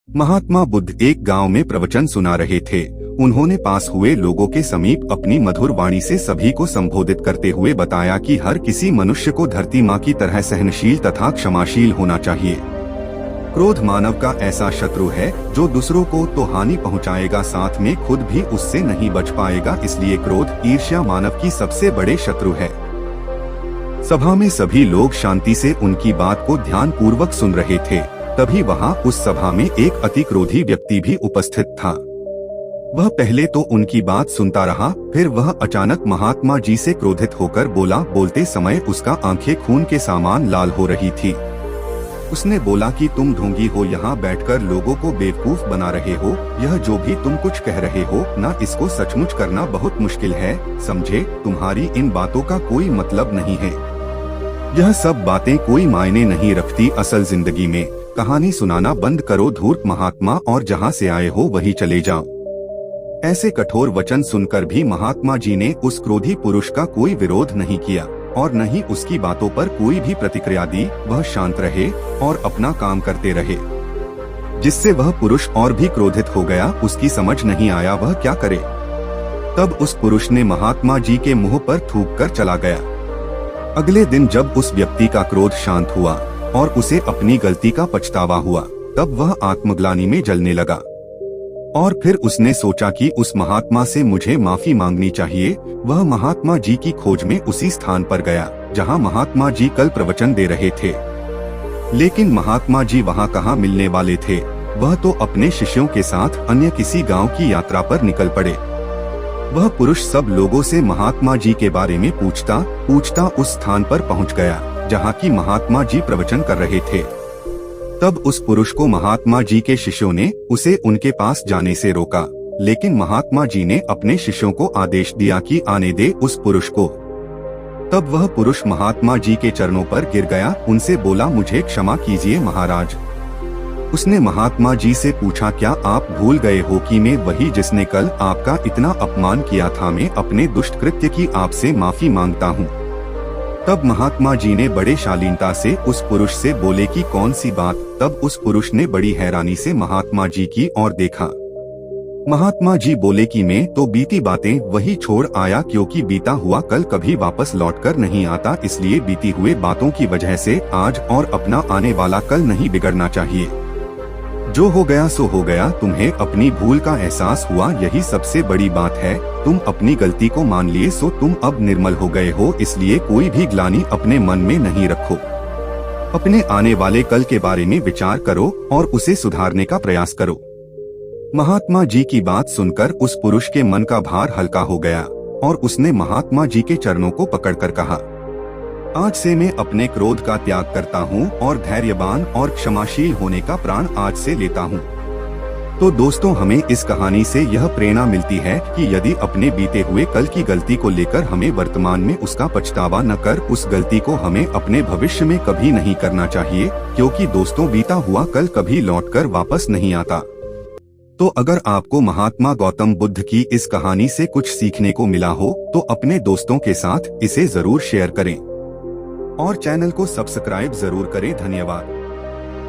महात्मा बुद्ध एक गांव में प्रवचन सुना रहे थे। उन्होंने पास हुए लोगों के समीप अपनी मधुर वाणी से सभी को संबोधित करते हुए बताया कि हर किसी मनुष्य को धरती माँ की तरह सहनशील तथा क्षमाशील होना चाहिए। क्रोध मानव का ऐसा शत्रु है जो दूसरों को तो हानि पहुंचाएगा, साथ में खुद भी उससे नहीं बच पाएगा। इसलिए क्रोध, ईर्ष्या मानव की सबसे बड़े शत्रु है। सभा में सभी लोग शांति से उनकी बात को ध्यान पूर्वक सुन रहे थे। तभी वहां उस सभा में एक अति क्रोधी व्यक्ति भी उपस्थित था। वह पहले तो उनकी बात सुनता रहा, फिर वह अचानक महात्मा जी से क्रोधित होकर बोला। बोलते समय उसका आंखें खून के समान लाल हो रही थी। उसने बोला कि तुम ढोंगी हो, यहाँ बैठकर लोगों को बेवकूफ बना रहे हो। यह जो भी तुम कुछ कह रहे हो ना, इसको सचमुच करना बहुत मुश्किल है। समझे, तुम्हारी इन बातों का कोई मतलब नहीं है। यह सब बातें कोई मायने नहीं रखती असल जिंदगी में। कहानी सुनाना बंद करो धूर्त महात्मा, और जहाँ से आए हो वहीं चले जाओ। ऐसे कठोर वचन सुनकर भी महात्मा जी ने उस क्रोधी पुरुष का कोई विरोध नहीं किया और न ही उसकी बातों पर कोई भी प्रतिक्रिया दी। वह शांत रहे और अपना काम करते रहे, जिससे वह पुरुष और भी क्रोधित हो गया। उसकी समझ नहीं आया वह क्या करे। तब उस पुरुष ने महात्मा जी के मुंह पर थूक कर चला गया। अगले दिन जब उस व्यक्ति का क्रोध शांत हुआ और उसे अपनी गलती का पछतावा हुआ, तब वह आत्मग्लानि में जलने लगा और फिर उसने सोचा कि उस महात्मा से मुझे माफी मांगनी चाहिए। वह महात्मा जी की खोज में उसी स्थान पर गया जहां महात्मा जी कल प्रवचन दे रहे थे, लेकिन महात्मा जी वहां कहाँ मिलने वाले थे। वह तो अपने शिष्यों के साथ अन्य किसी गांव की यात्रा पर निकल पड़े। वह पुरुष सब लोगों से महात्मा जी के बारे में पूछता उस स्थान पर पहुंच गया जहां की महात्मा जी प्रवचन कर रहे थे। तब उस पुरुष को महात्मा जी के शिष्यों ने उसे उनके पास जाने से रोका, लेकिन महात्मा जी ने अपने शिष्यों को आदेश दिया कि आने दे उस पुरुष को। तब वह पुरुष महात्मा जी के चरणों पर गिर गया, उनसे बोला, मुझे क्षमा कीजिए महाराज। उसने महात्मा जी से पूछा, क्या आप भूल गए हो कि मैं वही जिसने कल आपका इतना अपमान किया था। मैं अपने दुष्ट कृत्य की आपसे माफी मांगता हूँ। तब महात्मा जी ने बड़े शालीनता से उस पुरुष से बोले कि कौन सी बात। तब उस पुरुष ने बड़ी हैरानी से महात्मा जी की ओर देखा। महात्मा जी बोले कि मैं तो बीती बातें वही छोड़ आया, क्योंकि बीता हुआ कल कभी वापस लौटकर नहीं आता। इसलिए बीती हुए बातों की वजह से आज और अपना आने वाला कल नहीं बिगड़ना चाहिए। जो हो गया सो हो गया। तुम्हें अपनी भूल का एहसास हुआ, यही सबसे बड़ी बात है। तुम अपनी गलती को मान लिए, सो तुम अब निर्मल हो गए हो। इसलिए कोई भी ग्लानि अपने मन में नहीं रखो। अपने आने वाले कल के बारे में विचार करो और उसे सुधारने का प्रयास करो। महात्मा जी की बात सुनकर उस पुरुष के मन का भार हल्का हो गया और उसने महात्मा जी के चरणों को पकड़कर कहा, आज से मैं अपने क्रोध का त्याग करता हूँ और धैर्यवान और क्षमाशील होने का प्रण आज से लेता हूँ। तो दोस्तों, हमें इस कहानी से यह प्रेरणा मिलती है कि यदि अपने बीते हुए कल की गलती को लेकर हमें वर्तमान में उसका पछतावा न कर, उस गलती को हमें अपने भविष्य में कभी नहीं करना चाहिए, क्योंकि दोस्तों बीता हुआ कल कभी लौटकर वापस नहीं आता। तो अगर आपको महात्मा गौतम बुद्ध की इस कहानी से कुछ सीखने को मिला हो तो अपने दोस्तों के साथ इसे जरूर शेयर करें और चैनल को सब्सक्राइब जरूर करें। धन्यवाद।